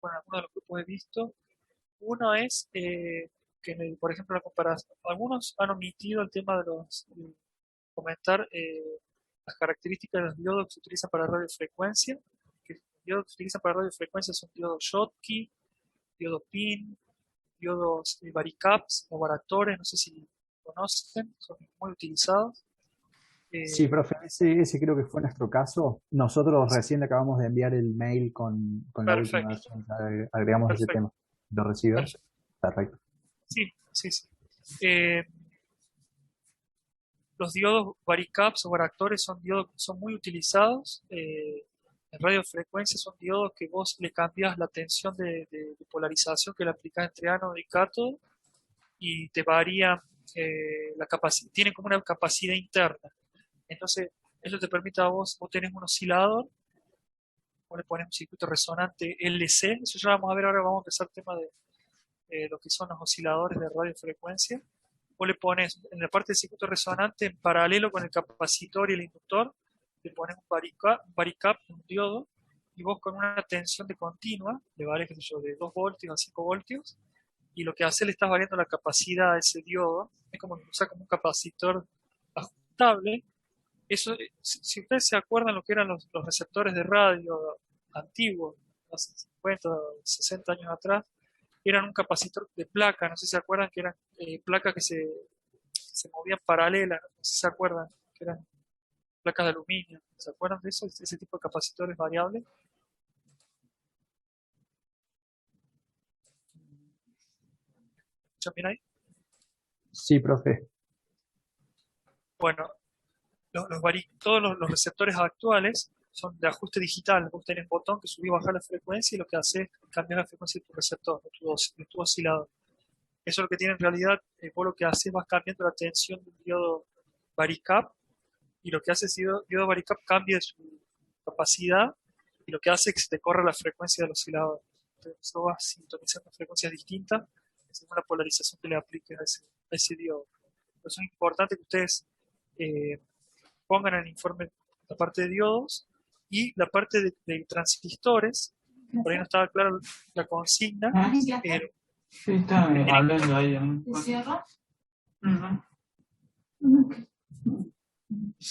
bueno, algunos de los grupos he visto. Uno es que, por ejemplo, la comparación, algunos han omitido el tema de comentar las características de los diodos que se utilizan para radiofrecuencia, que los diodos que se utilizan para radiofrecuencia son diodos Schottky, diodo PIN, diodos varicaps o varactores, no sé si conocen, son muy utilizados. Sí, Eh, profe, ese creo que fue nuestro caso. Nosotros recién le acabamos de enviar el mail con la última perfecto, versión. Agregamos ese perfecto, tema. ¿Lo recibió? perfecto. Perfecto. Sí, sí, sí. Eh, los diodos varicaps o varactores son diodos que son muy utilizados en radiofrecuencia, son diodos que vos le cambias la tensión de polarización que le aplicás entre ánodo y cátodo y te varía la capacidad, tienen como una capacidad interna. Entonces, eso te permite a vos tenés un oscilador, vos le pones un circuito resonante LC, eso ya vamos a ver ahora, vamos a empezar el tema de lo que son los osciladores de radiofrecuencia. Vos le pones en la parte del circuito resonante, en paralelo con el capacitor y el inductor, le pones un varicap, un diodo, y vos con una tensión de continua, le vale, qué sé yo, de 2 voltios a 5 voltios, y lo que hace le estás variando la capacidad de ese diodo, es como que usa como un capacitor ajustable. Eso, si ustedes se acuerdan lo que eran los receptores de radio antiguos, hace 50 o 60 años atrás, eran un capacitor de placa, no sé si se acuerdan que eran placas que se movían paralelas, no sé si se acuerdan que eran placas de aluminio, ¿se acuerdan de eso? Ese tipo de capacitores variables. ¿Escuchan bien ahí? Sí, profe. Bueno, todos los receptores actuales son de ajuste digital. Vos tenés un botón que subís y bajás la frecuencia y lo que hace es cambiar la frecuencia de tu receptor, de tu oscilador. Eso es lo que tiene en realidad, vos lo que haces vas cambiando la tensión de un diodo varicap y lo que hace es que el diodo varicap cambia su capacidad y lo que hace es que se te corre la frecuencia del oscilador. Entonces vos vas sintonizando frecuencias distintas según la polarización que le apliques a ese diodo. Entonces es importante que ustedes eh, pongan en el informe la parte de diodos y la parte de transistores. Por ahí no estaba clara la consigna. Eh, Sí, está que tienen, hablando ahí. ¿Se cierra? Ujú.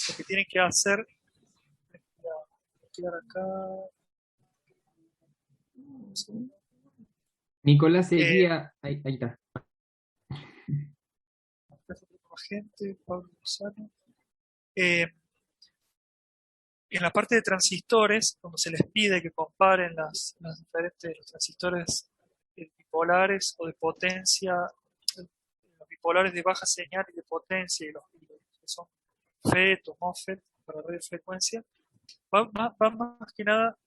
lo que tienen que hacer, voy a quedar acá, Nicolás eh, Eguía, ahí está. gente, Pablo Lozano. Eh, en la parte de transistores, cuando se les pide que comparen las diferentes los transistores bipolares o de potencia, los bipolares de baja señal y de potencia y los que son FET o MOSFET para radiofrecuencia, va más que nada,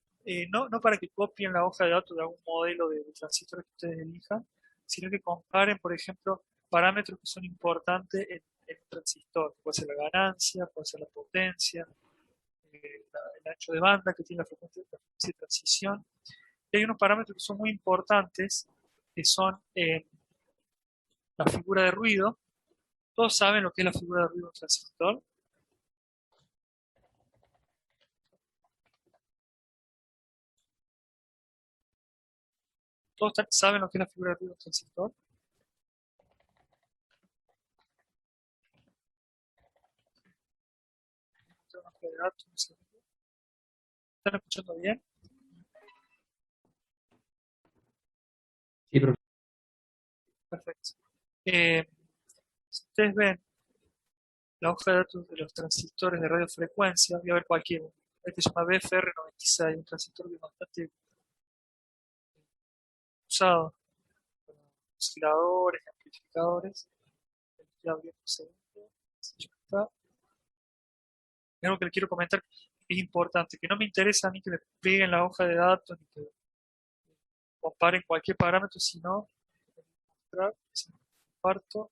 no para que copien la hoja de datos de algún modelo de transistores que ustedes elijan, sino que comparen, por ejemplo, parámetros que son importantes en un transistor. Puede ser la ganancia, puede ser la potencia, el ancho de banda que tiene la frecuencia de transición. Y hay unos parámetros que son muy importantes, que son la figura de ruido. Todos saben lo que es la figura de ruido de un transistor. Todos saben lo que es la figura de ruido de un transistor. ¿Están escuchando bien? Sí, profe. Perfecto. Si ustedes ven la hoja de datos de los transistores de radiofrecuencia, voy a ver cualquiera. Este se llama BFR96, un transistor que es bastante usado para osciladores, amplificadores. Estoy abriendo un segundo. Ya está. Es algo que les quiero comentar, es importante, que no me interesa a mí que me peguen la hoja de datos ni que comparen cualquier parámetro, sino mostrar, si comparto,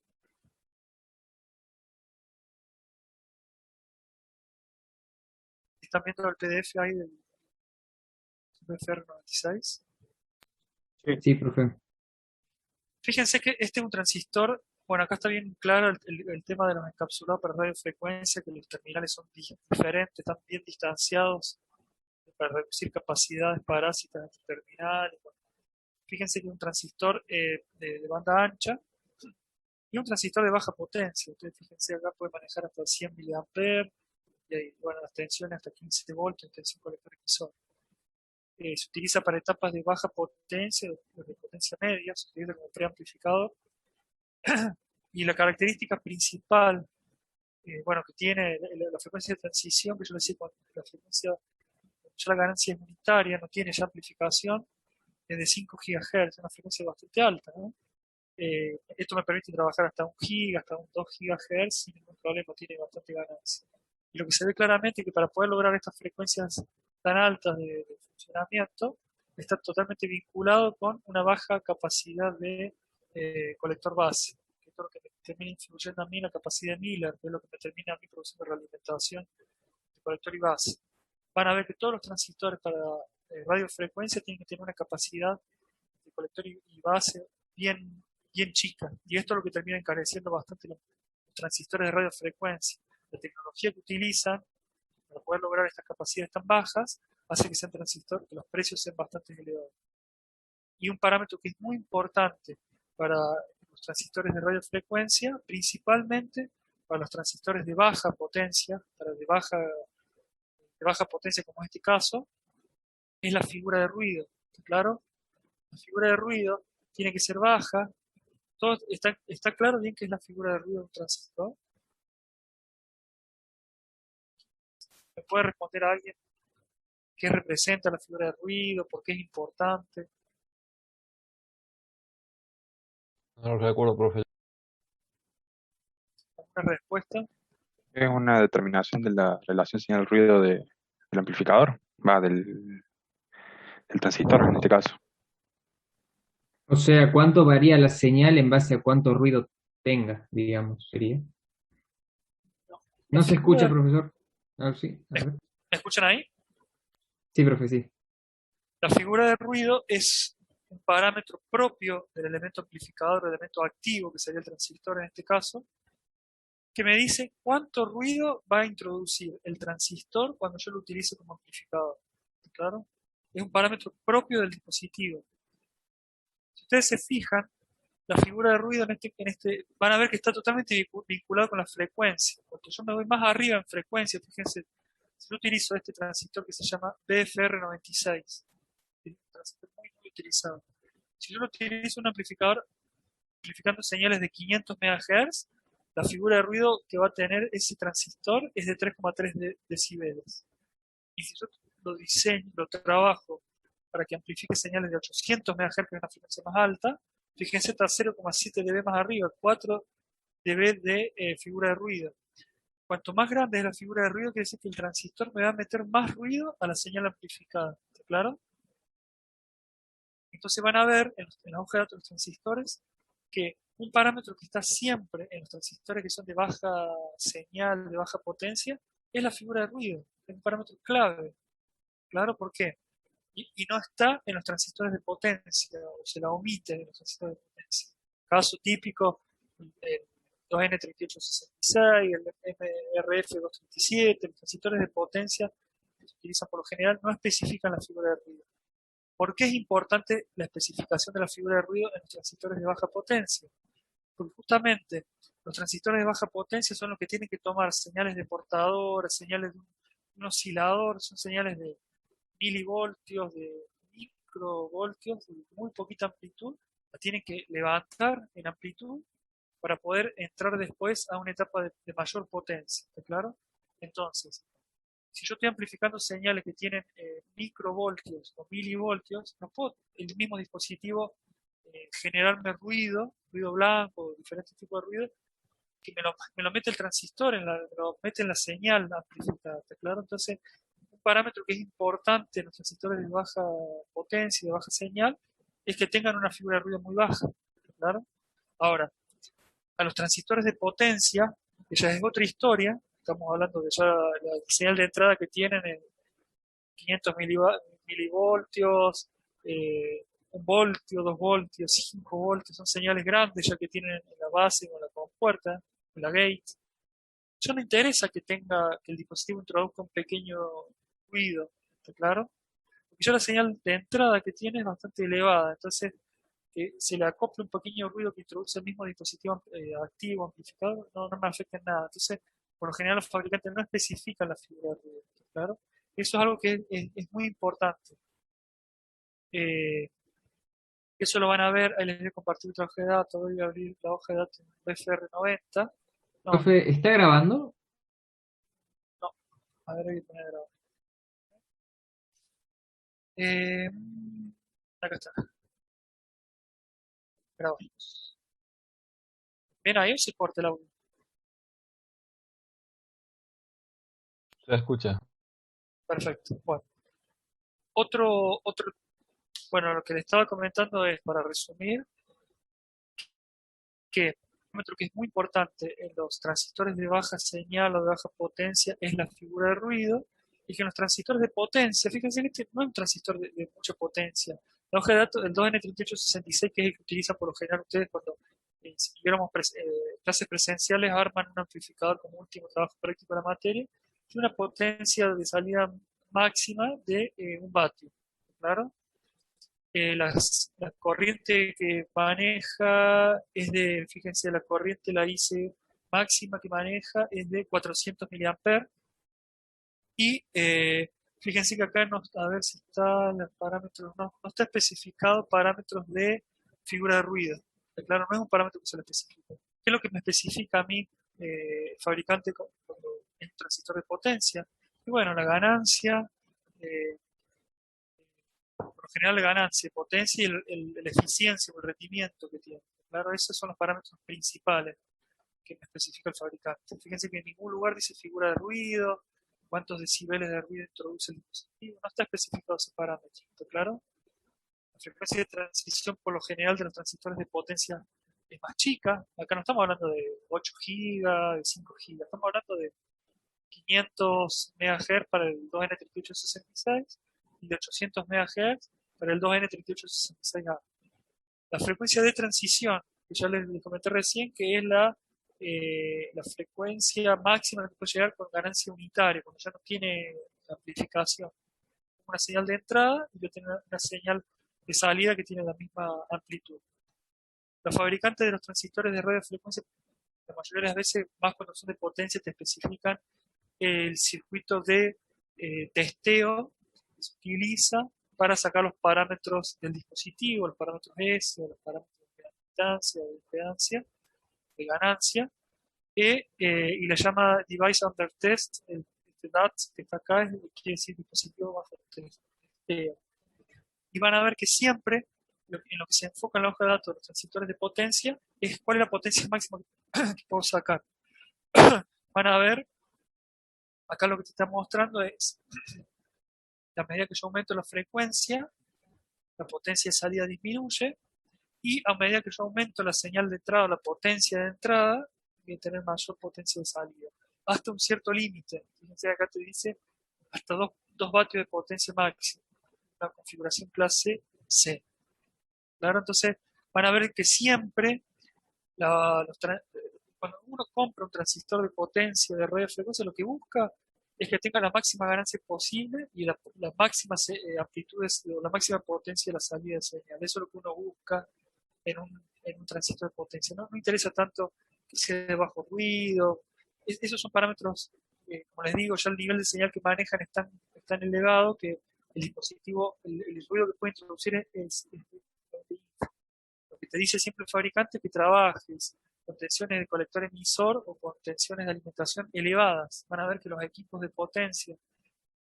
están viendo el PDF ahí del BFR96. Sí, profe. Fíjense que este es un transistor, bueno, acá está bien claro el tema de los encapsulados para radiofrecuencia, que los terminales son diferentes, están bien distanciados para reducir capacidades parásitas entre terminales. Bueno, fíjense que un transistor de banda ancha y un transistor de baja potencia. Ustedes fíjense acá puede manejar hasta 100 miliamperes y hay, bueno, las tensiones hasta 15 voltios en tensión colector emisor. Se utiliza para etapas de baja potencia, de potencia media, se utiliza como preamplificador. Y la característica principal, bueno, que tiene la frecuencia de transición, que yo les decía, cuando la frecuencia, ya la ganancia es unitaria, no tiene ya amplificación, es de 5 GHz, una frecuencia bastante alta, ¿no? Esto me permite trabajar hasta 1 GB, hasta un 2 GHz sin ningún problema, tiene bastante ganancia. Y lo que se ve claramente es que para poder lograr estas frecuencias tan altas de funcionamiento, está totalmente vinculado con una baja capacidad de colector base, que es lo que me termina influyendo a mí en la capacidad de Miller, que es lo que me termina a mí produciendo realimentación de colector y base. Van a ver que todos los transistores para radiofrecuencia tienen que tener una capacidad de colector y base bien chica, y esto es lo que termina encareciendo bastante los transistores de radiofrecuencia. La tecnología que utilizan para poder lograr estas capacidades tan bajas hace que sean transistores, que los precios sean bastante elevados. Y un parámetro que es muy importante para los transistores de radiofrecuencia, principalmente para los transistores de baja potencia, para de baja potencia como en este caso, es la figura de ruido. ¿Claro? La figura de ruido tiene que ser baja. Todo está claro bien que es la figura de ruido de un transistor. ¿Me puede responder a alguien qué representa la figura de ruido? ¿Por qué es importante? No lo recuerdo, profe. ¿Alguna respuesta? Es una determinación de la relación señal-ruido del amplificador, del transistor en este caso. O sea, ¿cuánto varía la señal en base a cuánto ruido tenga, digamos, sería? ¿No se escucha, profesor? Ah, sí, a ver. ¿Me escuchan ahí? Sí, profe, sí. La figura de ruido es un parámetro propio del elemento amplificador, del elemento activo, que sería el transistor en este caso, que me dice cuánto ruido va a introducir el transistor cuando yo lo utilice como amplificador. ¿Claro? Es un parámetro propio del dispositivo. Si ustedes se fijan, la figura de ruido van a ver que está totalmente vinculado con la frecuencia. Porque yo me voy más arriba en frecuencia, fíjense, si yo utilizo este transistor que se llama BFR96, un transistor muy utilizado. Si yo lo utilizo un amplificador amplificando señales de 500 MHz, la figura de ruido que va a tener ese transistor es de 3,3 decibeles. Y si yo lo diseño, lo trabajo para que amplifique señales de 800 MHz, que es una frecuencia más alta, fíjense, está 0,7 dB más arriba, 4 dB de figura de ruido. Cuanto más grande es la figura de ruido, quiere decir que el transistor me va a meter más ruido a la señal amplificada. ¿Está claro? Entonces van a ver en la hoja de datos de los transistores que un parámetro que está siempre en los transistores que son de baja señal, de baja potencia, es la figura de ruido. Es un parámetro clave. ¿Claro? ¿Por qué? Y no está en los transistores de potencia, o se la omite en los transistores de potencia. Caso típico, el 2N3866, el MRF237, los transistores de potencia que se utilizan por lo general no especifican la figura de ruido. ¿Por qué es importante la especificación de la figura de ruido en los transistores de baja potencia? Porque justamente los transistores de baja potencia son los que tienen que tomar señales de portador, señales de un oscilador, son señales de milivoltios, de microvoltios, de muy poquita amplitud, la tienen que levantar en amplitud para poder entrar después a una etapa de mayor potencia. ¿Está claro? Entonces, si yo estoy amplificando señales que tienen microvoltios o milivoltios, no puedo el mismo dispositivo generarme ruido blanco, diferentes tipos de ruido, que me lo mete el transistor, me lo mete en la señal amplificada. ¿Está claro? Entonces, un parámetro que es importante en los transistores de baja potencia y de baja señal es que tengan una figura de ruido muy baja. ¿Está claro? Ahora, a los transistores de potencia, que ya es otra historia, estamos hablando de ya la señal de entrada que tienen en 500 milivoltios, 1 voltio, 2 voltios, 5 voltios, son señales grandes ya que tienen en la base o en la compuerta, en la gate. Ya no interesa que el dispositivo introduzca un pequeño ruido, ¿está claro? Lo Y ya la señal de entrada que tiene es bastante elevada, entonces que se le acople un pequeño ruido que introduce el mismo dispositivo activo, amplificador, no me afecta en nada. Entonces, por lo general los fabricantes no especifican la figura de ruido, ¿claro? Eso es algo que es muy importante. Eso lo van a ver, ahí les voy a compartir otra hoja de datos, voy a abrir la hoja de datos en BFR90. No, Profe, ¿está grabando? no, a ver, voy a poner grabado. Eh, Acá está, grabamos. Bien, ahí se corta el audio. Se escucha. Perfecto. Bueno, bueno, lo que le estaba comentando es, para resumir, que un parámetro que es muy importante en los transistores de baja señal o de baja potencia es la figura de ruido, y que en los transistores de potencia, fíjense que este no es un transistor de mucha potencia. La hoja de datos del 2N3866, que es el que utilizan por lo general ustedes cuando si tuviéramos clases presenciales, arman un amplificador como último trabajo práctico de la materia, y una potencia de salida máxima de 1 vatio. ¿Claro? La corriente que maneja es de, fíjense, la corriente, la IC máxima que maneja es de 400 mA. Y fíjense que acá, no, a ver si está los parámetros, no está especificado parámetros de figura de ruido. Claro, no es un parámetro que se le especifica. ¿Qué es lo que me especifica a mí, fabricante, cuando es un transistor de potencia? Y bueno, la ganancia, eh, por lo general la ganancia, potencia y la eficiencia o el rendimiento que tiene. Claro, esos son los parámetros principales que me especifica el fabricante. Fíjense que en ningún lugar dice figura de ruido, cuántos decibeles de ruido introduce el dispositivo, no está especificado ese parámetro, ¿está claro? La frecuencia de transición por lo general de los transistores de potencia es más chica. Acá no estamos hablando de 8 GB, de 5 GB, estamos hablando de 500 MHz para el 2N3866 y de 800 MHz para el 2N3866A. La frecuencia de transición, que ya les comenté recién, que es la frecuencia máxima que puede llegar con ganancia unitaria, cuando ya no tiene amplificación. Una señal de entrada y yo tengo una señal de salida que tiene la misma amplitud. Los fabricantes de los transistores de radiofrecuencia, la mayoría de las veces, más cuando son de potencia, te especifican el circuito de testeo que se utiliza para sacar los parámetros del dispositivo, los parámetros S, los parámetros de admitancia, de impedancia, de ganancia, y le llama Device Under Test, este DAT que está acá, quiere decir dispositivo bajo testeo. Y van a ver que siempre en lo que se enfoca en la hoja de datos de los transistores de potencia es cuál es la potencia máxima que puedo sacar. Van a ver, acá lo que te está mostrando es, a medida que yo aumento la frecuencia, la potencia de salida disminuye, y a medida que yo aumento la señal de entrada, la potencia de entrada, voy a tener mayor potencia de salida, hasta un cierto límite. Fíjense, acá te dice hasta 2 vatios de potencia máxima, la configuración clase C. ¿Claro? Entonces van a ver que siempre cuando uno compra un transistor de potencia de radiofrecuencia, lo que busca es que tenga la máxima ganancia posible y las máximas amplitudes, o la máxima potencia de la salida de señal. Eso es lo que uno busca en un transistor de potencia. No interesa tanto que sea de bajo ruido. Esos son parámetros, como les digo, ya el nivel de señal que manejan es tan elevado que el dispositivo, el ruido que puede introducir es lo que te dice siempre el fabricante es que trabajes con tensiones de colector emisor o con tensiones de alimentación elevadas. Van a ver que los equipos de potencia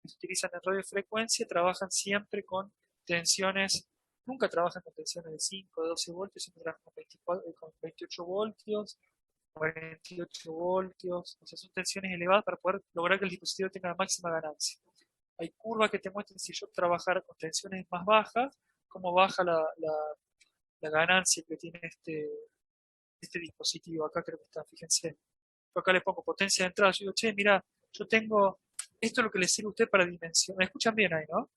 que se utilizan en radiofrecuencia trabajan siempre con tensiones, nunca trabajan con tensiones de 5 o 12 voltios, siempre trabajan con 28 voltios, 48 voltios, o sea, son tensiones elevadas para poder lograr que el dispositivo tenga la máxima ganancia. Hay curvas que te muestran si yo trabajara con tensiones más bajas, cómo baja la ganancia que tiene este dispositivo. Acá creo que está, fíjense. Yo acá le pongo potencia de entrada. Yo digo, che, mira, yo tengo, esto es lo que le sirve a usted para dimensionar. ¿Me escuchan bien ahí, no?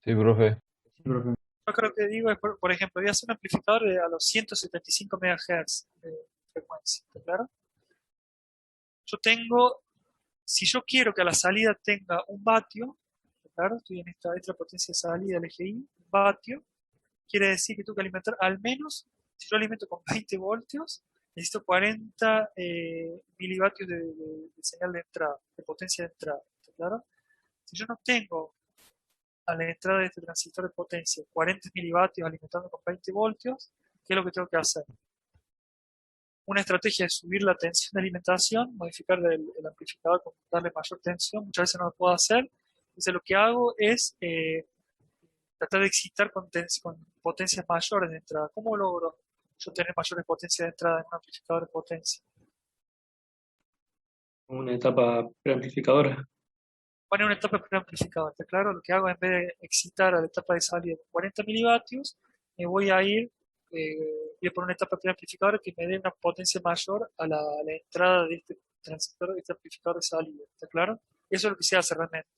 Sí, profe. Sí, profe. Yo creo que digo, es, por ejemplo, voy a hacer un amplificador a los 175 MHz de frecuencia, ¿está claro? Yo tengo, si yo quiero que a la salida tenga 1 vatio de Claro, estoy en esta es la potencia de salida del eje Y, vatio. Quiere decir que tengo que alimentar al menos, si yo alimento con 20 voltios, necesito 40 milivatios de señal de entrada, de potencia de entrada. ¿Está claro? Si yo no tengo a la entrada de este transistor de potencia 40 milivatios alimentando con 20 voltios, ¿qué es lo que tengo que hacer? Una estrategia es subir la tensión de alimentación, modificar el amplificador con darle mayor tensión. Muchas veces no lo puedo hacer. Entonces lo que hago es tratar de excitar con potencias mayores de entrada. ¿Cómo logro yo tener mayores potencias de entrada en un amplificador de potencia? Una etapa preamplificadora. Poner una etapa preamplificadora, ¿está claro? Lo que hago en vez de excitar a la etapa de salida de 40 milivatios, me voy a ir voy a poner una etapa preamplificadora que me dé una potencia mayor a la entrada de este transistor, de este amplificador de salida, ¿está claro? Eso es lo que se hace realmente.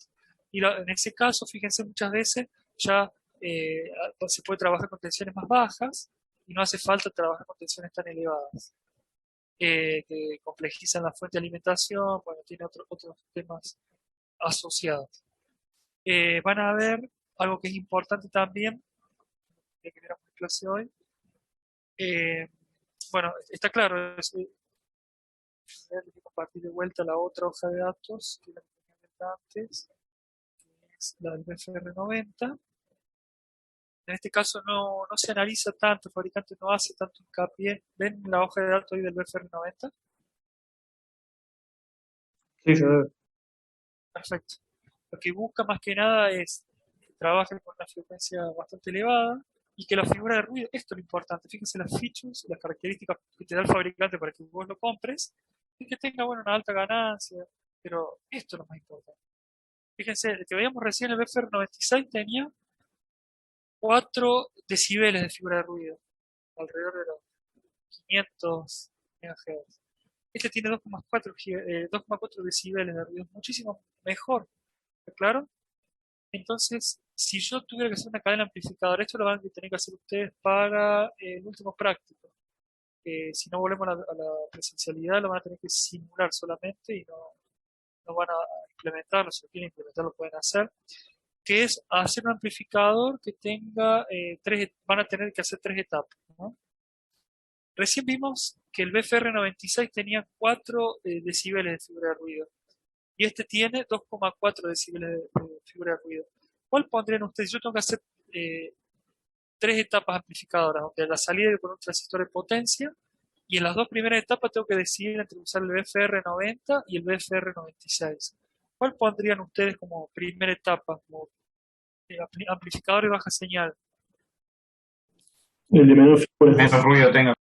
Y en ese caso, fíjense, muchas veces ya se puede trabajar con tensiones más bajas y no hace falta trabajar con tensiones tan elevadas, que complejizan la fuente de alimentación, bueno, tiene otros temas asociados. Van a ver algo que es importante también, que viéramos en clase hoy. Bueno, está claro, voy a compartir de vuelta la otra hoja de datos que la tenía antes, que es la del BFR90. En este caso no se analiza tanto, el fabricante no hace tanto hincapié. ¿Ven la hoja de datos ahí del BFR90? Sí, se ve. Perfecto. Lo que busca más que nada es que trabaje con una frecuencia bastante elevada y que la figura de ruido, esto es lo importante, fíjense las features, las características que te da el fabricante para que vos lo compres, y que tenga, bueno, una alta ganancia, pero esto es lo más importante. Fíjense, el que veíamos recién, el BFR96 tenía 4 decibeles de figura de ruido, alrededor de los 500 MHz. Este tiene 2,4 decibeles de ruido, muchísimo mejor, ¿está claro? Entonces, si yo tuviera que hacer una cadena amplificadora, esto lo van a tener que hacer ustedes para el último práctico. Si no volvemos a la presencialidad, lo van a tener que simular solamente y no van a implementarlo. Si lo quieren implementar, lo pueden hacer. Que es hacer un amplificador que tenga van a tener que hacer 3 etapas, ¿no? Recién vimos que el BFR96 tenía 4 decibeles de figura de ruido y este tiene 2,4 decibeles de figura de ruido. ¿Cuál pondrían ustedes? Yo tengo que hacer 3 etapas amplificadoras, donde la salida con un transistor de potencia y en las 2 primeras etapas tengo que decidir entre usar el BFR90 y el BFR96. ¿Cuál pondrían ustedes como primera etapa, como amplificador de baja señal? El de menor figura. Menos ruido tenga.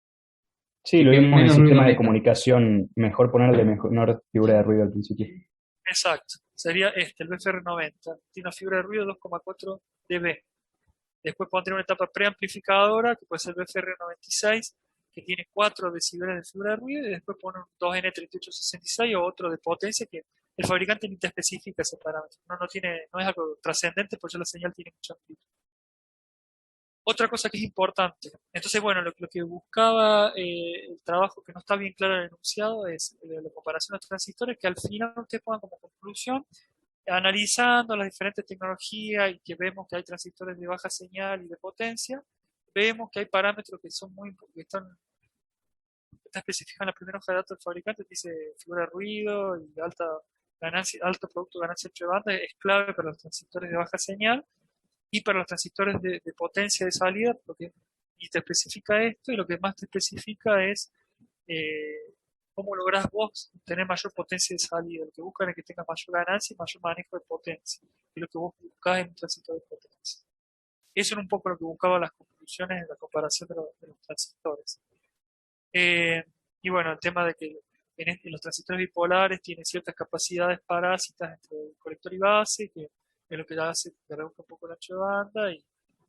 Sí, lo vimos en el Menos sistema ruido de meta. comunicación, mejor ponerle menor figura de ruido al principio. Exacto, sería el BFR90. Tiene una figura de ruido de 2,4 dB. Después pondré una etapa preamplificadora, que puede ser el BFR96, que tiene 4 decibeles de figura de ruido, y después pone un 2N3866 o otro de potencia que el fabricante ni te especifica ese parámetro. No es algo trascendente, porque ya la señal tiene mucha amplitud. Otra cosa que es importante. Entonces, bueno, lo que buscaba el trabajo, que no está bien claro en el enunciado, es la comparación de los transistores, que al final ustedes pongan como conclusión, analizando las diferentes tecnologías y que vemos que hay transistores de baja señal y de potencia, vemos que hay parámetros que son que está especificado en la primera hoja de datos del fabricante, que dice figura de ruido y alta ganancia, alto producto de ganancia entre bandas, es clave para los transistores de baja señal y para los transistores de potencia de salida, y te especifica esto, y lo que más te especifica es cómo lográs vos tener mayor potencia de salida. Lo que buscan es que tengas mayor ganancia y mayor manejo de potencia, y lo que vos buscás en un transistor de potencia. Eso era un poco lo que buscaban las conclusiones de la comparación de los transistores. Y bueno, el tema de que en los transistores bipolares tienen ciertas capacidades parásitas entre el colector y base, que es lo que hace que reduzca un poco el ancho de banda, y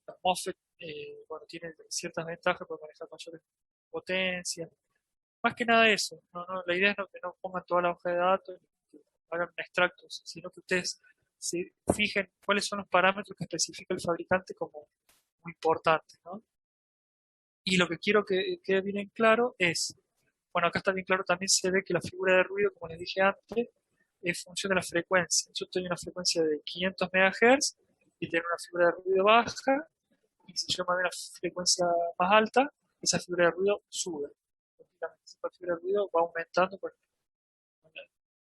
los MOSFET bueno, tienen ciertas ventajas para manejar mayores potencias. Más que nada eso, la idea es que no pongan toda la hoja de datos y que hagan extractos, sino que ustedes se fijen cuáles son los parámetros que especifica el fabricante como muy importantes, ¿no? Y lo que quiero que quede bien claro es, bueno, acá está bien claro, también se ve que la figura de ruido, como les dije antes, es función de la frecuencia. Yo tengo una frecuencia de 500 MHz y tengo una fibra de ruido baja, y si yo me doy una frecuencia más alta, esa fibra de ruido sube. La fibra de ruido va aumentando a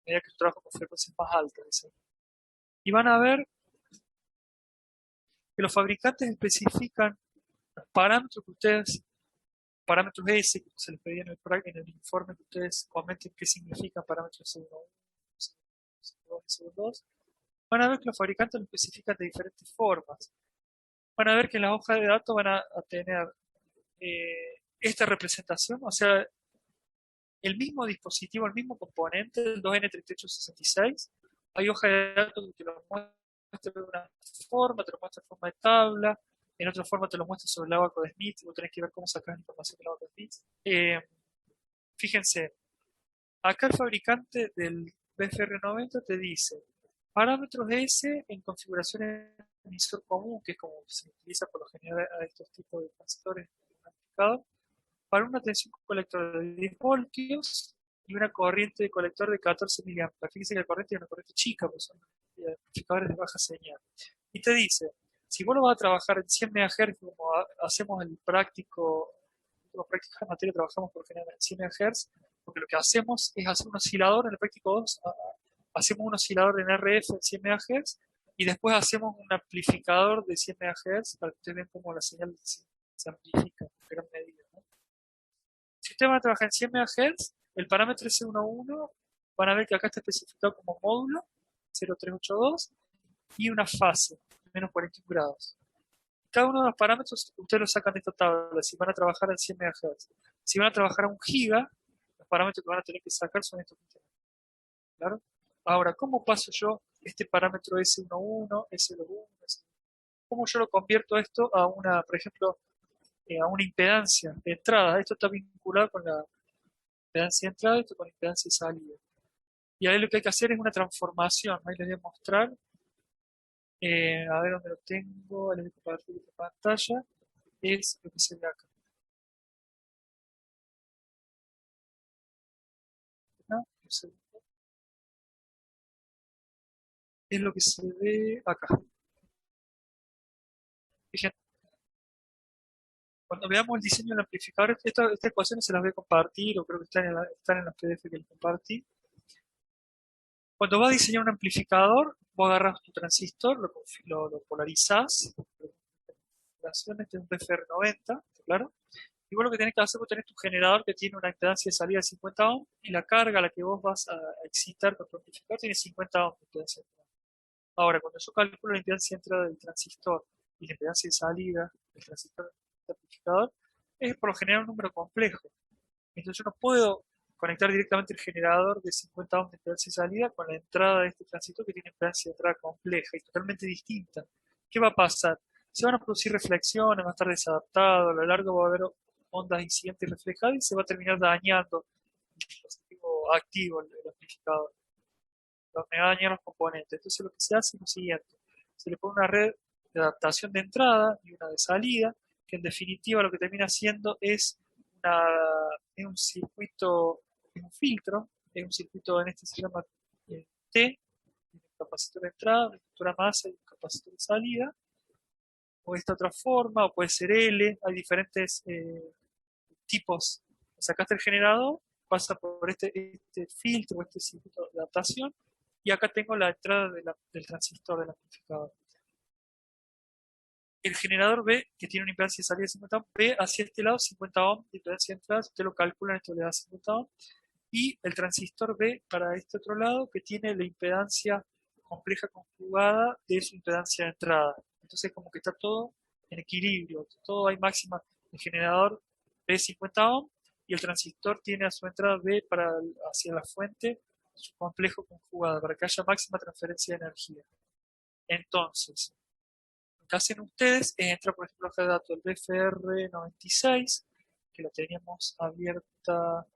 medida que yo trabajo con frecuencias más altas. ¿Sí? Y van a ver que los fabricantes especifican los parámetros que ustedes, parámetros S, que se les pedía en el informe, que ustedes comenten qué significan parámetros S1, S2, S2. Van a ver que los fabricantes lo especifican de diferentes formas. Van a ver que en las hojas de datos van a tener esta representación, o sea, el mismo dispositivo, el mismo componente, el 2N3866. Hay hojas de datos que te lo muestra de una forma, te lo muestra en forma de tabla, en otra forma te lo muestra sobre el abaco de Smith, vos tenés que ver cómo sacas la información del abaco de Smith. Fíjense, acá el fabricante del BFR90 te dice parámetros de S en configuraciones de emisor común, que es como se utiliza por lo general a estos tipos de transistores amplificados, para una tensión colector de 10 voltios y una corriente de colector de 14 miliamperes. Fíjense que la corriente es una corriente chica, porque son amplificadores de baja señal. Y te dice, si vos lo vas a trabajar en 100 MHz, como hacemos el práctico, los prácticos de materia trabajamos por general en 100 MHz, porque lo que hacemos es hacer un oscilador en el práctico 2, hacemos un oscilador en RF en 100 MHz, y después hacemos un amplificador de 100 MHz para que ustedes vean cómo la señal se amplifica en gran medida. ¿No? Si ustedes van a trabajar en 100 MHz, el parámetro S11 van a ver que acá está especificado como módulo 0382 y una fase, menos 41 grados. Cada uno de los parámetros ustedes los sacan de esta tabla si van a trabajar en 100 MHz. Si van a trabajar a 1 giga, los parámetros que van a tener que sacar son estos. ¿Claro? Ahora, ¿cómo paso yo este parámetro S11, S21, S2? ¿Cómo yo lo convierto esto a una, por ejemplo, a una impedancia de entrada? Esto está vinculado con la impedancia de entrada, esto con la impedancia de salida. Y ahí lo que hay que hacer es una transformación. Ahí les voy a mostrar. A ver dónde lo tengo. Les voy a compartir esta pantalla. Es lo que se ve acá. ¿No? Es lo que se ve acá. Fíjense. Cuando veamos el diseño del amplificador, estas ecuaciones se las voy a compartir, o creo que están en los PDF que les compartí. Cuando vas a diseñar un amplificador, vos agarras tu transistor, lo polarizás, este es un BFR90, ¿claro? Y vos lo que tenés que hacer, vos tenés tu generador que tiene una impedancia de salida de 50 ohms, y la carga a la que vos vas a excitar con tu amplificador tiene 50 ohms de impedancia. Ahora, cuando yo calculo la impedancia de entrada del transistor y la impedancia de salida del transistor del amplificador, es por lo general un número complejo. Entonces yo no puedo conectar directamente el generador de 50 ohms de impedancia de salida con la entrada de este transistor que tiene impedancia de entrada compleja y totalmente distinta. ¿Qué va a pasar? Se van a producir reflexiones, va a estar desadaptado, a lo largo va a haber ondas incidentes reflejadas y se va a terminar dañando el dispositivo activo, el amplificador. Me va a dañar los componentes. Entonces lo que se hace es lo siguiente. Se le pone una red de adaptación de entrada y una de salida, que en definitiva lo que termina siendo es un circuito, es un filtro, es un circuito en este se llama T, un capacitor de entrada, una estructura masa y un capacitor de salida, o esta otra forma, o puede ser L, hay diferentes tipos. Sacaste el generador, pasa por este filtro o este circuito de adaptación, y acá tengo la entrada del transistor del amplificador. El generador B, que tiene una impedancia de salida de 50 ohms, ve hacia este lado 50 ohms de impedancia de entrada, si usted lo calcula, esto le da 50 ohms, y el transistor B para este otro lado, que tiene la impedancia compleja conjugada de su impedancia de entrada. Entonces como que está todo en equilibrio, todo hay máxima, el generador B 50 ohms, y el transistor tiene a su entrada B hacia la fuente su complejo conjugado, para que haya máxima transferencia de energía. Entonces, lo que hacen ustedes es entrar, por ejemplo, a la hoja de datos del BFR96, que la teníamos abierta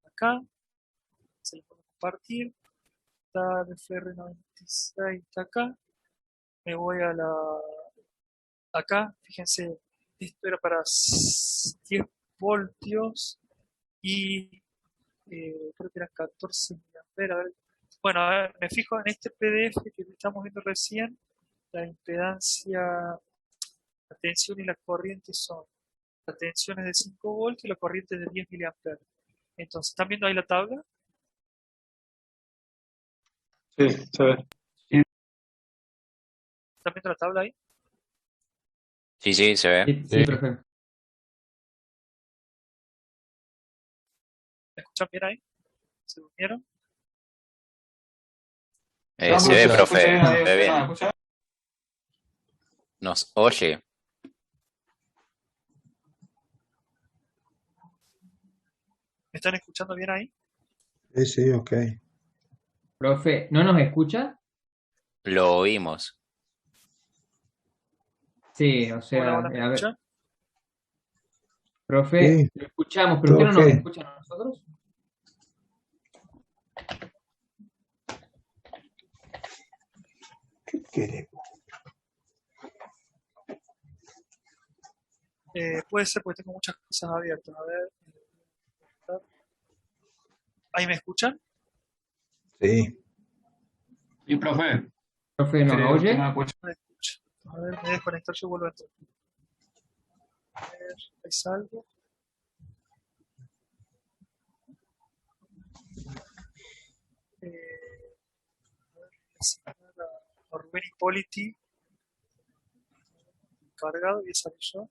acá, se lo puedo compartir, está el BFR96, está acá, me voy a acá, fíjense, esto era para 10 voltios y creo que eran 14 miliamperes, a ver, Bueno, a ver, me fijo en este PDF que estamos viendo recién, la impedancia, la tensión y la corriente son, la tensión es de 5 voltios y la corriente es de 10 miliamperes. Entonces, ¿están viendo ahí la tabla? Sí, se ve. ¿Están viendo la tabla ahí? Sí, sí, se ve. Sí, Sí. profe. ¿Me escuchan bien ahí? ¿Se durmieron? Se ve, se profe, escucha bien se ahí. ve bien. ¿Me escucha? Nos oye. ¿Me están escuchando bien ahí? Sí, sí, ok. Profe, ¿no nos escucha? Lo oímos. Sí, o sea, Hola, ¿me a ver, escuchan? profe, Sí, lo escuchamos, pero ¿usted no todo nos ok. escucha a nosotros? ¿Qué queremos? Puede ser porque tengo muchas cosas abiertas. A ver. ¿Ahí me escuchan? Sí, Y profe, Profe, ¿nos creo que oye? me escucha. No me escuchan. A ver, me voy a desconectar, yo vuelvo a entrar. A ver, ahí salgo. A ver, asignar a Rubén Hipóliti, cargado, y esa yo.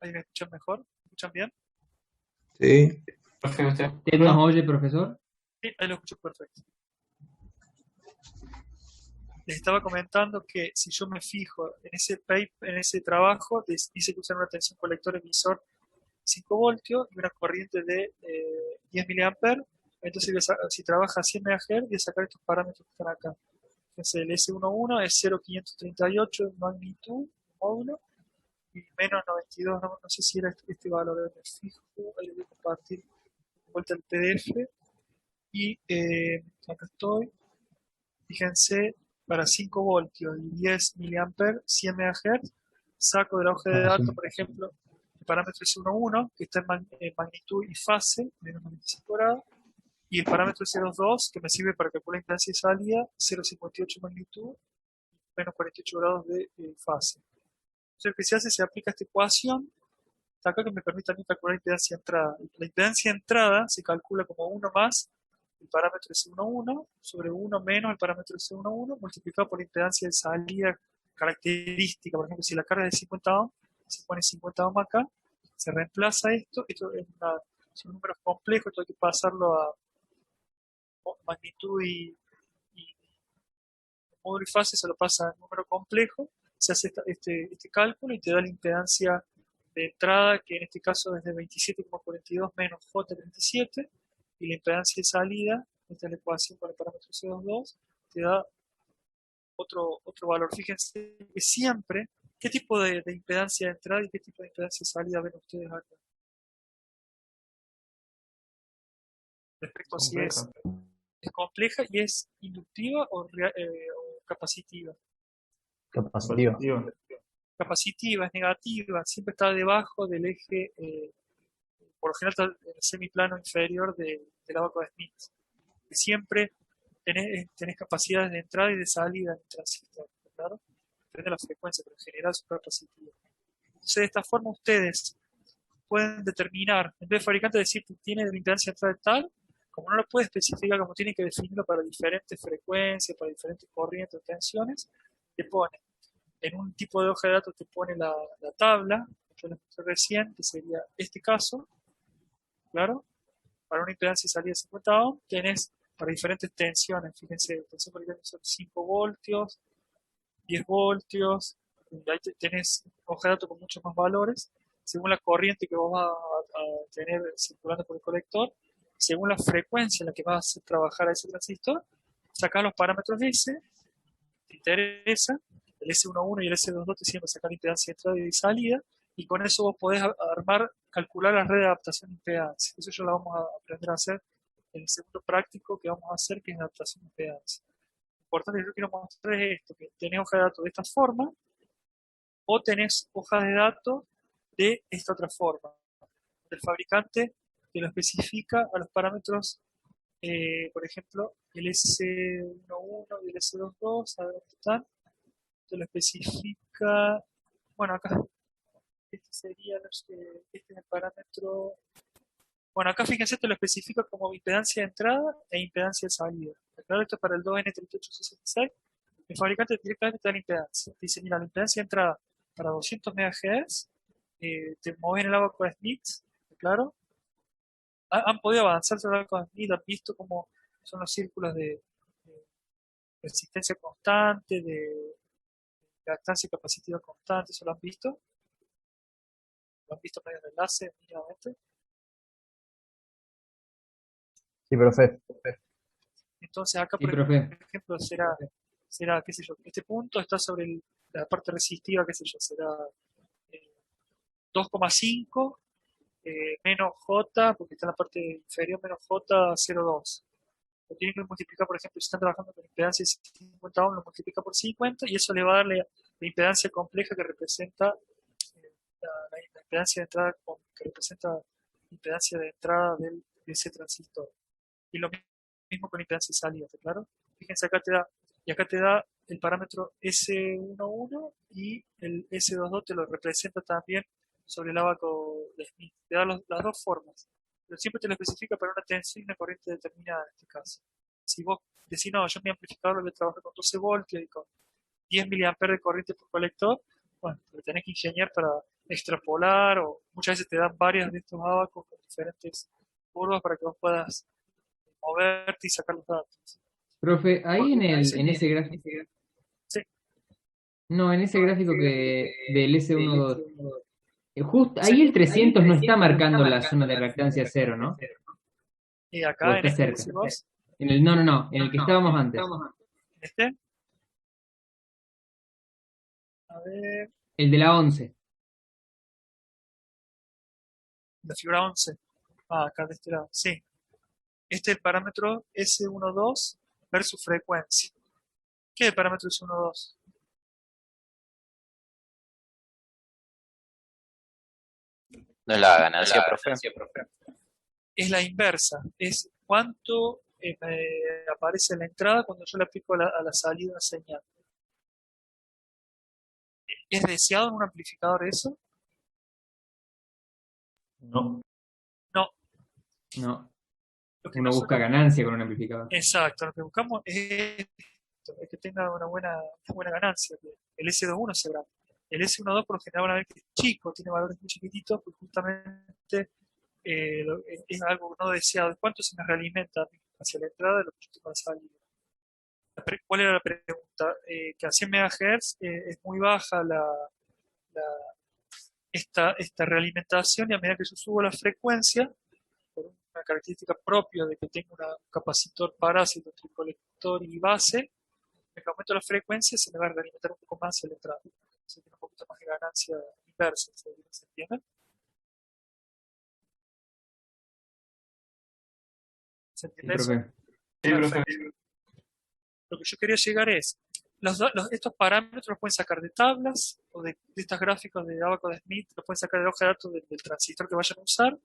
Ahí me escuchan mejor. ¿Me escuchan bien? sí. Profe, ¿usted ¿Usted nos oye, profesor? Sí, ahí lo escucho perfecto. Les estaba comentando que si yo me fijo en ese paper, en ese trabajo, dice que usan una tensión colector emisor 5 voltios y una corriente de 10 miliamperes. Entonces, si trabaja a 100 MHz, voy a sacar estos parámetros que están acá. Entonces, el S11 es 0,538 en magnitud, módulo, y menos 92, no sé si era este valor, me fijo, ahí lo voy a compartir de vuelta el PDF. Y acá estoy, fíjense, para 5 voltios y 10 miliamperes, 100 MHz, saco de la hoja de Ah, sí. datos, por ejemplo, el parámetro S11, que está en magnitud y fase, menos 95 grados, y el parámetro S22, que me sirve para calcular impedancia de salida, 0,58 magnitud, menos 48 grados de fase. Entonces, lo que se hace, se aplica esta ecuación, está acá, que me permite también calcular la impedancia de entrada. La impedancia de entrada se calcula como 1 más el parámetro S11 sobre 1 menos el parámetro S11 multiplicado por la impedancia de salida característica. Por ejemplo, si la carga es de 50 ohms, se pone 50 ohms acá, se reemplaza esto es son números complejos, esto hay que pasarlo a magnitud y módulo y fase, se lo pasa a número complejo, se hace este cálculo y te da la impedancia de entrada, que en este caso es de 27,42 menos J37, y la impedancia de salida, esta es la ecuación para el parámetro C22, te da otro valor. Fíjense que siempre, ¿qué tipo de impedancia de entrada y qué tipo de impedancia de salida ven ustedes acá? Respecto a si es compleja y es inductiva o capacitiva. Capacitiva. Capacitiva es negativa, siempre está debajo del eje, por lo general está en el semiplano inferior del abaco de Smith. Que siempre tenés capacidades de entrada y de salida en el transistor, ¿claro? Depende de la frecuencia, pero en general son capacitivas. Entonces, de esta forma ustedes pueden determinar, en vez de fabricante decir que tiene la impedancia de entrada de tal, como no lo puede especificar, como tiene que definirlo para diferentes frecuencias, para diferentes corrientes o tensiones, te pone en un tipo de hoja de datos, te pone la tabla, yo les mostré recién, que sería este caso, claro, para una impedancia de salida de 50 ohms, tenés para diferentes tensiones, fíjense, tensión por ejemplo son 5 voltios, 10 voltios, y ahí tenés hoja de datos con muchos más valores, según la corriente que vos vas a tener circulando por el colector, según la frecuencia en la que vas a hacer trabajar a ese transistor, sacás los parámetros S, te interesa, el S11 y el S22 te sirven para sacar impedancia de entrada y salida, y con eso vos podés armar, calcular la red de adaptación de impedancia. Eso ya lo vamos a aprender a hacer en el segundo práctico que vamos a hacer, que es adaptación de impedancia. Lo importante que yo quiero mostrar es esto, que tenés hoja de datos de esta forma, o tenés hojas de datos de esta otra forma. El fabricante te lo especifica a los parámetros, por ejemplo, el S11 y el S22, a ver dónde están, te lo especifica, bueno, acá, este sería, este es el parámetro, bueno, acá fíjense, te lo especifica como impedancia de entrada e impedancia de salida. Claro, esto es para el 2N3866, el fabricante directamente te da la impedancia. Dice, mira, la impedancia de entrada para 200 MHz, te mueven el abaco de Smith, claro. Han podido avanzar sobre el abaco de Smith, han visto cómo son los círculos de resistencia constante, de reactancia capacitiva constante, ¿eso lo han visto? ¿Lo han visto mediante enlace mínimamente? Sí, profe. Entonces acá, Sí, por profe. ejemplo, será, qué sé yo, este punto está sobre la parte resistiva, qué sé yo, será 2,5 menos J, porque está en la parte inferior, menos J02. Lo tienen que multiplicar, por ejemplo, si están trabajando con impedancia de 50 ohms, lo multiplica por 50 y eso le va a darle la impedancia compleja que representa la impedancia de entrada, que representa la impedancia de entrada de ese transistor. Y lo mismo con impedancia de salida, ¿está claro? Fíjense, acá te da el parámetro S11 y el S22 te lo representa también sobre el abaco de Smith. Te da las dos formas, pero siempre te lo especifica para una tensión y una corriente determinada en este caso. Si vos decís, no, yo mi amplificador lo voy a trabajar con 12 voltios y con 10 mA de corriente por colector, bueno, lo tenés que ingeniar para extrapolar, o muchas veces te dan varias de estos abacos con diferentes curvas para que vos puedas moverte y sacar los datos. Profe, ahí en ese gráfico, Sí, no, en ese gráfico del S12, justo ahí el 300 no está marcando la zona de reactancia cero, ¿no? y O acá en está este cerca. S2, No, en el que estábamos antes. en este, a ver, El de la 11. la figura 11. Ah, acá de este lado, sí. Este es el parámetro S12 versus frecuencia. ¿Qué es el parámetro S12? ¿No es la ganancia, profe? Es la inversa, es cuánto me aparece en la entrada cuando yo le aplico a la salida una señal. ¿Es deseado en un amplificador eso? No. No. No, Lo que uno busca ganancia con un amplificador. exacto, lo que buscamos es que tenga una buena ganancia, que el S21 sea grande. El S12 por lo general, una vez que es chico, tiene valores muy chiquititos, pues justamente es algo no deseado. ¿Cuánto se me realimenta hacia la entrada de lo que yo tengo a la salida? ¿Cuál era la pregunta? Que a 100 MHz es muy baja esta realimentación, y a medida que yo subo la frecuencia, por una característica propia de que tengo un capacitor parásito entre colector y base, me aumento la frecuencia se me va a realimentar un poco más el entrada. Así que tiene un poquito más de ganancia inversa, ¿se entiende? ¿Se Sí, entiende eso? profe. Sí, profe. Perfecto. Lo que yo quería llegar es, estos parámetros los pueden sacar de tablas o de estas gráficas de abaco de Smith, los pueden sacar de la hoja de datos del transistor que vayan a usar,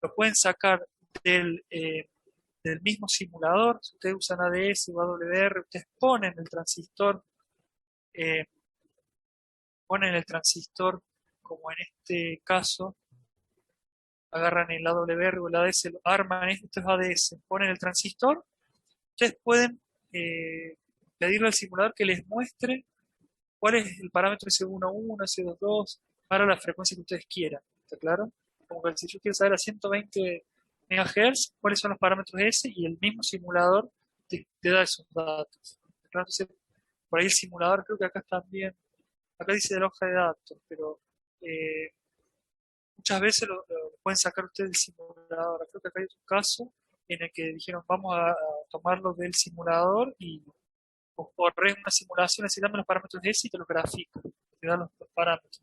lo pueden sacar del mismo simulador. Si ustedes usan ADS o AWR, ustedes ponen el transistor como en este caso, agarran el AWR o el ADS, lo arman estos ADS, ponen el transistor, ustedes pueden pedirle al simulador que les muestre cuál es el parámetro S11, S22 para la frecuencia que ustedes quieran. ¿Está claro? Como que si yo quiero saber a 120 MHz cuáles son los parámetros S, y el mismo simulador te da esos datos. ¿Está claro? Entonces, por ahí el simulador, creo que acá también, acá dice de la hoja de datos, pero muchas veces lo pueden sacar ustedes del simulador. Creo que acá hay otro caso en el que dijeron vamos a tomarlo del simulador y vos corres una simulación, así dame los parámetros de ese y te los grafica, te da los parámetros.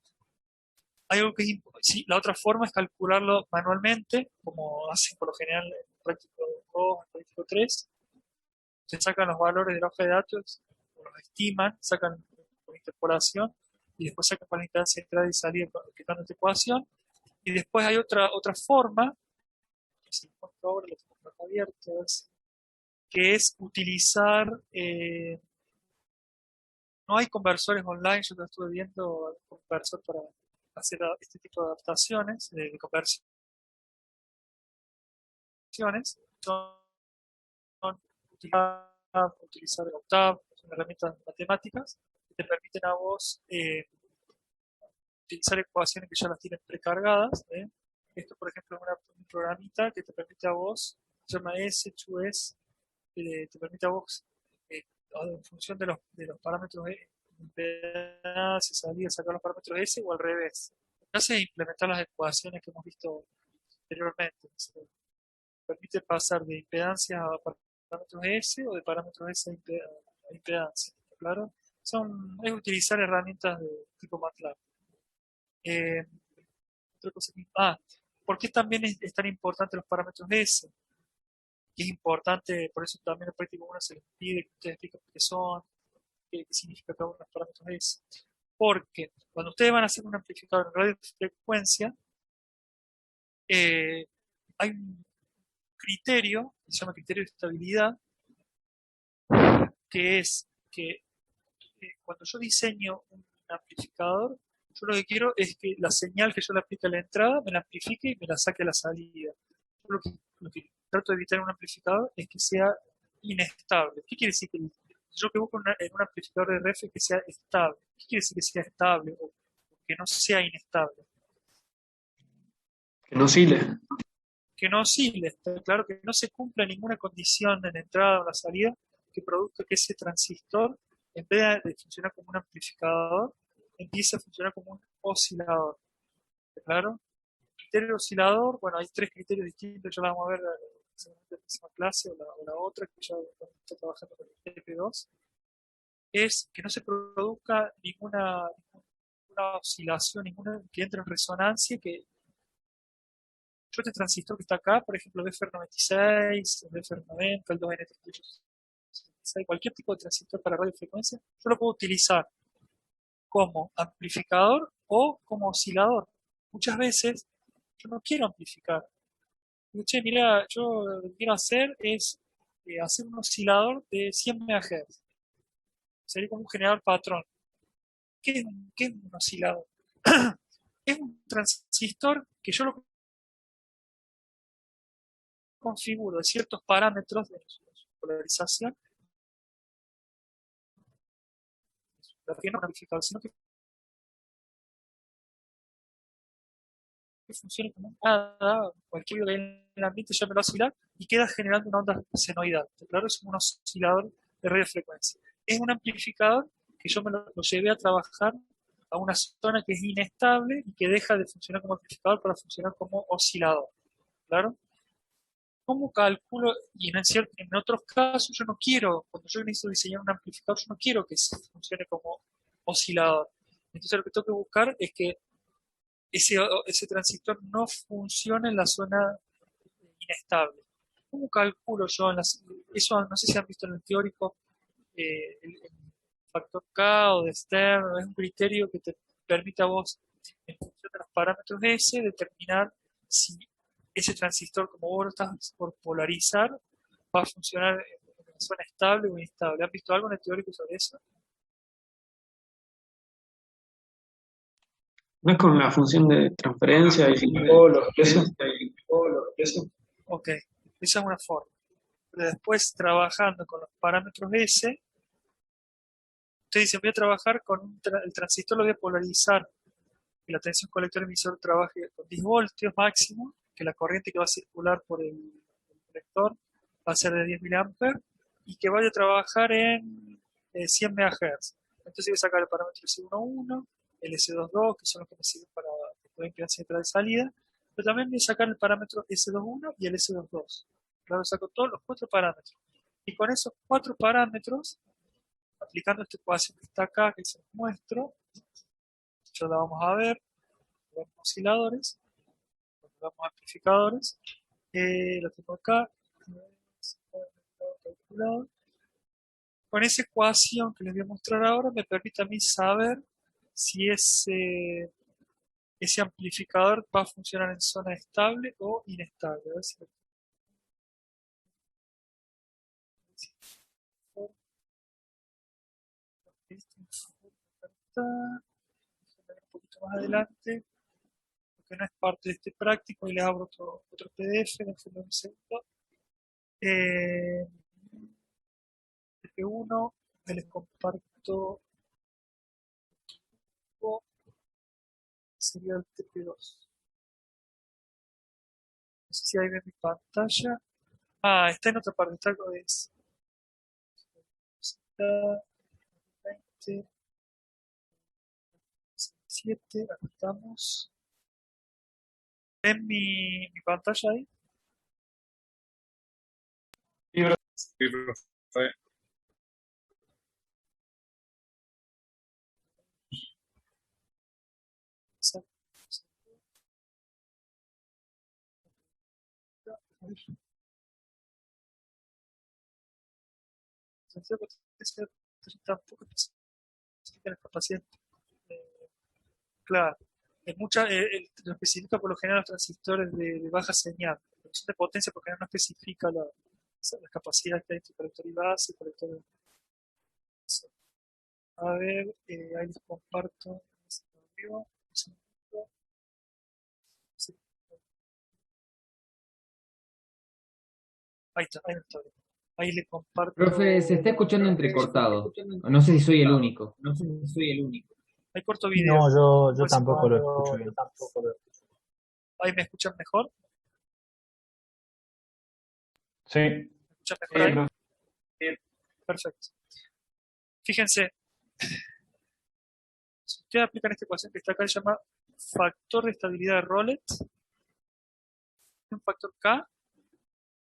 Hay algo que sí, la otra forma es calcularlo manualmente, como hacen por lo general en práctico 2, en práctico 3. Se sacan los valores de la hoja de datos, o los estiman, sacan por interpolación, y después sacan para la instancia de entrada y salida aplicando esta ecuación. Y después hay otra forma, si encuentro ahora, lo tengo acá abierto, que es utilizar, no hay conversores online, yo lo estuve viendo, un conversor para hacer este tipo de adaptaciones, de conversiones, son utilizar Octave, son herramientas matemáticas que te permiten a vos utilizar ecuaciones que ya las tienen precargadas. Esto, por ejemplo, es un programita que te permite a vos, se llama S2S, te permite a vos, en función de los parámetros impedancia, salida, sacar los parámetros S o al revés. Lo que hace es implementar las ecuaciones que hemos visto anteriormente. Permite pasar de impedancia a parámetros S o de parámetros S a impedancia. ¿Claro? Es utilizar herramientas de tipo MATLAB. Otra cosa ¿por qué también es tan importante los parámetros S? Y es importante, por eso también en práctica 1 se les pide que ustedes expliquen qué son, qué significa cada uno de los parámetros S. Porque cuando ustedes van a hacer un amplificador en radiofrecuencia, hay un criterio, que se llama criterio de estabilidad, que es que cuando yo diseño un amplificador, yo lo que quiero es que la señal que yo le aplique a la entrada me la amplifique y me la saque a la salida. Yo lo que trato de evitar en un amplificador es que sea inestable. ¿Qué quiere decir? Yo que busco en un amplificador de RF que sea estable. ¿Qué quiere decir que sea estable o que no sea inestable? Que no oscile. Que no oscile, está claro, que no se cumpla ninguna condición en la entrada o en la salida que produzca que ese transistor, en vez de funcionar como un amplificador, empiece a funcionar como un oscilador. ¿Está claro? Criterio de oscilador, bueno, hay 3 criterios distintos, ya la vamos a ver seguramente en la próxima clase o la otra, que ya está trabajando con el TP2, es que no se produzca ninguna oscilación, ninguna que entre en resonancia, que yo este transistor que está acá, por ejemplo, el BFR96, el BFR90, el 2N3866, cualquier tipo de transistor para radiofrecuencia, yo lo puedo utilizar como amplificador o como oscilador. Muchas veces yo no quiero amplificar. Digo, che, mira, yo lo que quiero hacer es hacer un oscilador de 100 MHz. Sería como un generador patrón. ¿Qué es un oscilador? Es un transistor que yo lo configuro de ciertos parámetros de su polarización, no es un amplificador, sino que funcione como un nada, cualquier ruido que hay en el ambiente ya me lo va a oscilar y queda generando una onda senoidal. Claro, es un oscilador de radiofrecuencia. Es un amplificador que yo me lo llevé a trabajar a una zona que es inestable y que deja de funcionar como amplificador para funcionar como oscilador. ¿Claro? ¿Cómo calculo? Y en otros casos yo no quiero, cuando yo necesito diseñar un amplificador, yo no quiero que funcione como oscilador. Entonces lo que tengo que buscar es que ese transistor no funcione en la zona inestable. ¿Cómo calculo yo? Eso no sé si han visto en el teórico, el factor K o de Stern, es un criterio que te permite a vos, en función de los parámetros S, determinar si ese transistor, como vos lo estás por polarizar, va a funcionar en una zona estable o inestable. ¿Han visto algo en el teórico sobre eso? ¿No es con la función de transferencia y polos, eso? Ok, esa es una forma. Pero después, trabajando con los parámetros S, usted dice, voy a trabajar con el transistor, lo voy a polarizar, que la tensión colector-emisor trabaje con 10 voltios máximo, que la corriente que va a circular por el colector va a ser de 10 mA y que vaya a trabajar en 100 MHz. Entonces voy a sacar el parámetro S11, el S22, que son los que me sirven para la impedancia de entrada y salida, pero también voy a sacar el parámetro S21 y el S22. Claro, saco todos los 4 parámetros. Y con esos 4 parámetros, aplicando esta ecuación que está acá, que se los muestro, ya la vamos a ver, los osciladores, los amplificadores, lo tengo acá, calculado. Con esa ecuación que les voy a mostrar ahora me permite a mí saber si ese amplificador va a funcionar en zona estable o inestable. A ver si un poquito más adelante, porque no es parte de este práctico, y les abro otro PDF, déjenme un segundo. TP1, les comparto, sería el TP2. No sé si ahí ven mi pantalla. Ah, está en otra parte, está es 20, 7, acá estamos. ¿Ven mi pantalla ahí? Sí, profe. Tampoco especifica la capacidad. Claro, lo especifica por lo general los transistores de baja señal. La función de potencia por general no especifica la capacidad que hay entre colector y base, colector de... A ver, ahí les comparto. Ahí está, ahí está. Ahí le comparto. Profe, se está escuchando entrecortado. No sé si soy el único. Ahí corto video. No, yo Pues, tampoco lo escucho bien. ahí me escuchan mejor. Sí. ¿Me escuchan mejor Sí, ahí? profe. Perfecto. Fíjense, si ustedes aplican esta ecuación que está acá, se llama factor de estabilidad de Rowlet, un factor K,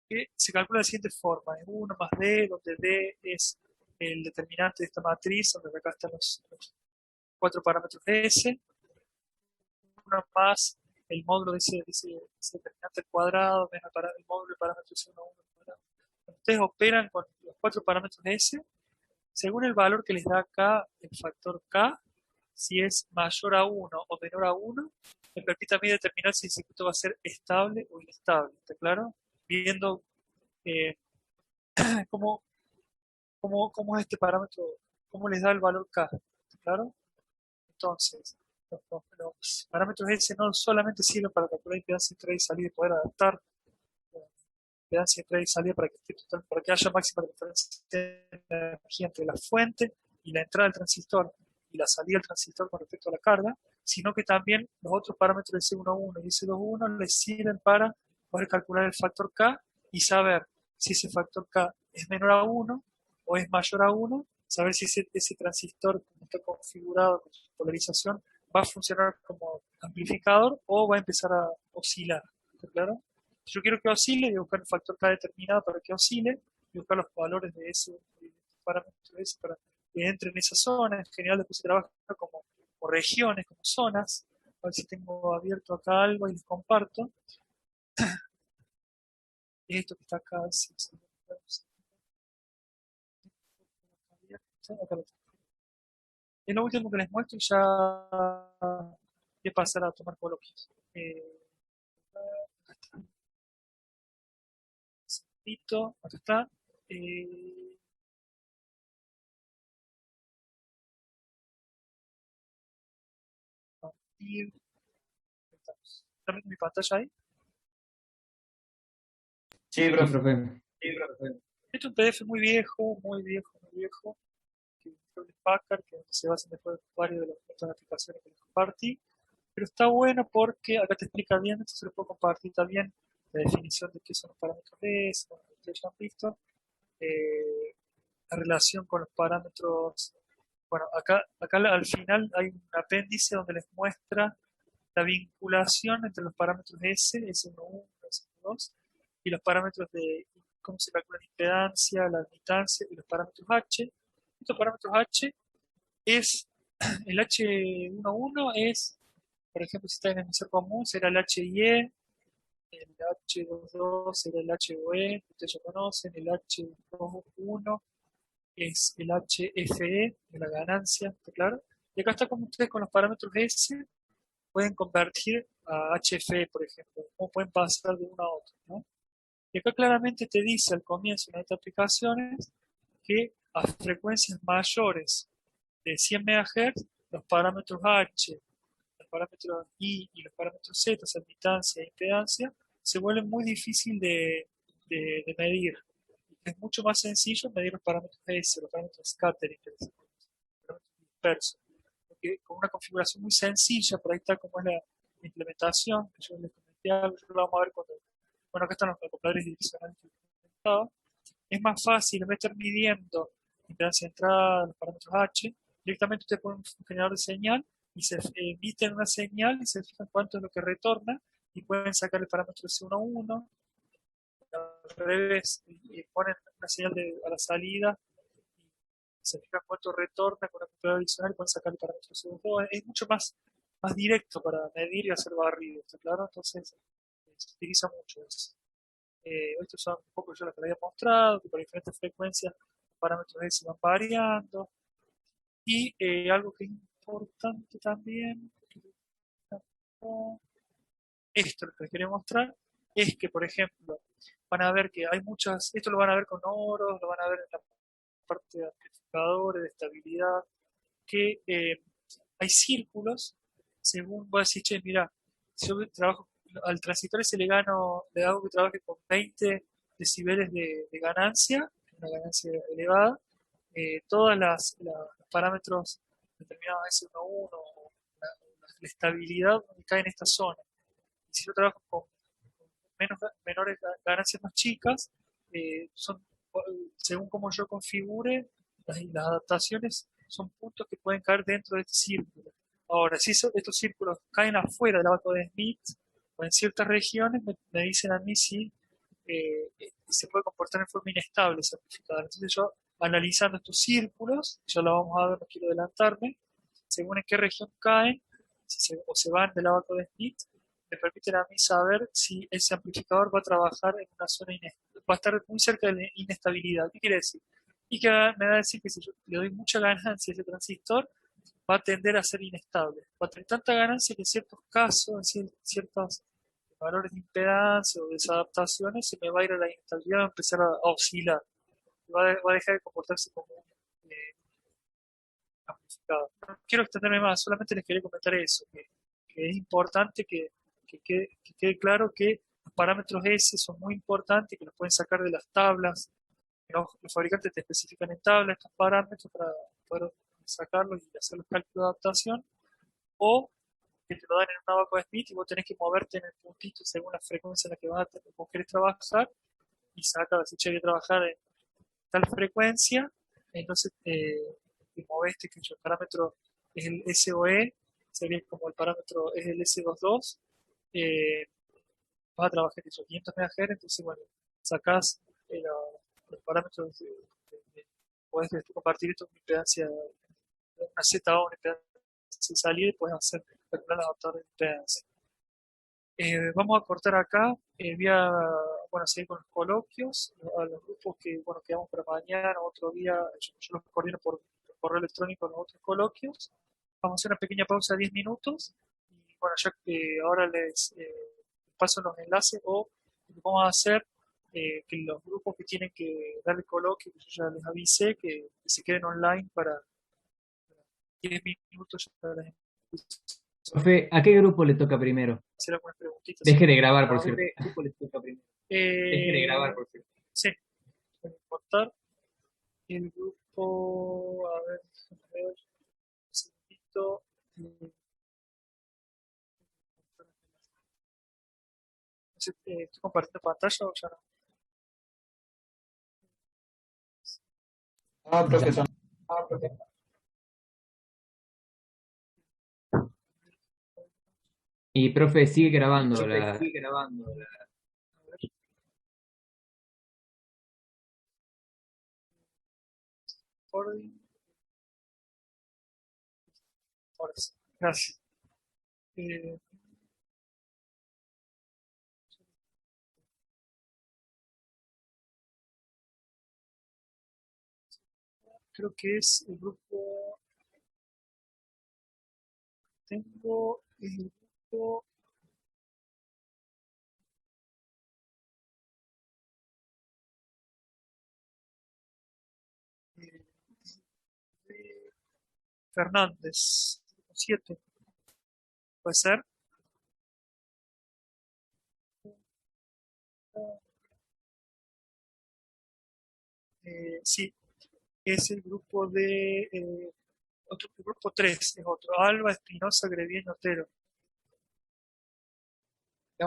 que se calcula de la siguiente forma: es 1 más D, donde D es el determinante de esta matriz, donde acá están los 4 parámetros de S, 1 más el módulo de ese determinante al cuadrado, menos el módulo de parámetros 1, 1 al cuadrado. Ustedes operan con los 4 parámetros de S, según el valor que les da acá el factor K, si es mayor a 1 o menor a 1, me permite a mí determinar si el circuito va a ser estable o inestable. ¿Está claro? Viendo cómo es este parámetro, cómo les da el valor K. ¿Está claro? Entonces, los parámetros S no solamente sirven para calcular impedancia de entrada y salida y poder adaptar impedancia de entrada y salida para que haya máxima diferencia de energía entre la fuente y la entrada del transistor y la salida del transistor con respecto a la carga, sino que también los otros parámetros de C11 y C21 les sirven para poder calcular el factor K y saber si ese factor K es menor a 1 o es mayor a 1, saber si ese transistor, como está configurado con su polarización, va a funcionar como amplificador o va a empezar a oscilar. ¿Está claro? Si yo quiero que oscile, voy a buscar un factor K determinado para que oscile y buscar los valores de ese parámetro de ese para que entre en esa zona. En general, después se trabaja como regiones, como zonas. A ver si tengo abierto acá algo y les comparto. Esto que está acá, acá lo tengo. Es lo último que les muestro y ya voy a pasar a tomar coloquios. Acá está. Acá está. Compartir. ¿Están viendo mi pantalla ahí? Sí, Sí, profe. profe. Este es un PDF muy viejo, muy viejo, muy viejo, que es Packard, que se basa después de varias de las otras aplicaciones que les compartí. Pero está bueno porque acá te explica bien, entonces lo puedo compartir también la definición de qué son los parámetros de eso, como ustedes ya han visto, la relación con los parámetros. Bueno, acá al final hay un apéndice donde les muestra la vinculación entre los parámetros S, S11, S12, y los parámetros de cómo se calcula la impedancia, la admitancia y los parámetros H. Estos parámetros H es, el H11 es, por ejemplo, si está en el emisor común, será el HIE, el H22 será el HOE, ustedes ya conocen, el H21 es el HFE, de la ganancia, ¿está claro? Y acá está como ustedes con los parámetros S pueden convertir a HFE, por ejemplo, cómo pueden pasar de uno a otro, ¿no? Y acá claramente te dice al comienzo de estas aplicaciones que a frecuencias mayores de 100 MHz, los parámetros H, los parámetros I y los parámetros Z, admitancia e impedancia, se vuelven muy difícil de medir. Es mucho más sencillo medir los parámetros S, los parámetros scattering, los parámetros dispersos. Porque con una configuración muy sencilla, por ahí está como es la implementación, que yo les comenté algo, yo lo vamos a ver cuando, bueno, acá están los acopladores direccionales que les comentaba. Es más fácil, en vez de estar midiendo impedancia de entrada, los parámetros H, directamente usted pone un generador de señal y se emiten una señal y se fijan cuánto es lo que retorna y pueden sacar el parámetro C11, al revés, y ponen una señal a la salida y se fijan cuánto retorna con la computadora adicional y pueden sacar el parámetro C2. Es mucho más directo para medir y hacer barrido, ¿está claro? Entonces se utiliza mucho eso. Estos son un poco yo lo que había mostrado, que por diferentes frecuencias los parámetros S van variando. Y algo que es importante también, esto lo que les quería mostrar, es que, por ejemplo, van a ver que hay muchas, esto lo van a ver con oros, lo van a ver en la parte de amplificadores, de estabilidad, que hay círculos, según vos decís, che, mira, si yo trabajo, al transistor ese le hago que trabaje con 20 decibeles de ganancia, una ganancia elevada, todos los parámetros determinados S11 o la estabilidad cae en esta zona. Y si yo trabajo con menores ganancias más chicas, son, según como yo configure, las adaptaciones son puntos que pueden caer dentro de este círculo. Ahora, si estos círculos caen afuera del abaco de Smith o en ciertas regiones, me dicen a mí si se puede comportar en forma inestable ese amplificador. Entonces yo, analizando estos círculos, ya lo vamos a ver, no quiero adelantarme, según en qué región caen, o se van del abaco de Smith, me permiten a mí saber si ese amplificador va a trabajar en una zona inestable, va a estar muy cerca de la inestabilidad. ¿Qué quiere decir? Y que me va a decir que si yo le doy mucha ganancia a ese transistor, va a tender a ser inestable. Va a tener tanta ganancia que en ciertos casos, en ciertos valores de impedancia o desadaptaciones, se me va a ir a la inestabilidad, va a empezar a oscilar. Va a dejar de comportarse como un amplificador. No quiero extenderme más, solamente les quería comentar eso, que es importante que quede claro que los parámetros S son muy importantes, que los pueden sacar de las tablas. Los fabricantes te especifican en tabla estos parámetros para poder sacarlos y hacer los cálculos de adaptación, o que te lo dan en un abaco de Smith y vos tenés que moverte en el puntito según la frecuencia en la que vos querés trabajar y sacar, si voy a trabajar en tal frecuencia, entonces te movés, que el parámetro es el SOE, sería como el parámetro es el S22, vas a trabajar en esos 500 MHz, entonces bueno, sacás los parámetros podés compartir esto con impedancia, una Z o una impedancia de salida y puedes hacer calcular los adaptadores de impedancia. Vamos a cortar acá, voy a seguir con los coloquios, a los grupos que quedamos para mañana, otro día, yo los coordino por correo electrónico los otros coloquios. Vamos a hacer una pequeña pausa de 10 minutos y bueno, ya que ahora les paso los enlaces o lo que vamos a hacer, que los grupos que tienen que dar el coloquio, que yo ya les avisé, que se queden online para 10 minutos. Ya les Profe, ¿a qué grupo le toca primero? hacer algunas preguntitas. Deje de grabar, por cierto. ¿A qué grupo le toca primero? Deje de grabar, por cierto. Sí, voy a importar el grupo, a ver, un segundito. ¿Estoy compartiendo pantalla o ya no? Profesor. Y profe, sigue grabando la, recording. Ahora sí, gracias. Creo que es el grupo. Tengo el grupo. De Fernández, 7. ¿Puede ser? Sí, es el grupo de. El grupo 3 es otro. Alba, Espinosa, Grevién, Otero.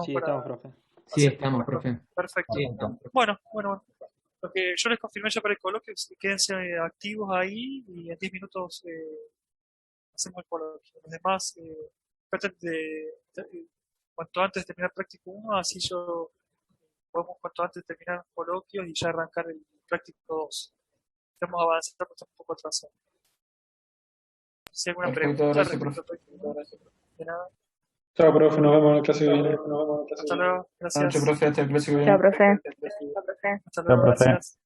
Sí, estamos, profe. Sí, estamos, profe. Perfecto. Sí, estamos. Bueno. Lo que yo les confirmé ya para el coloquio, quédense activos ahí y en 10 minutos hacemos el coloquio. Los demás, traten cuanto antes terminar práctico 1, así podemos cuanto antes terminar coloquios y ya arrancar el práctico 2. Estamos avanzando, pero estamos un poco atrasados. Si hay alguna Perfecto, pregunta, gracias, profe. De nada. Chao, profe, nos vemos en la clase que viene. Hasta luego, Buenas noches, gracias. profe, hasta el clase que viene. Chao, profe. Hasta luego, profe. gracias.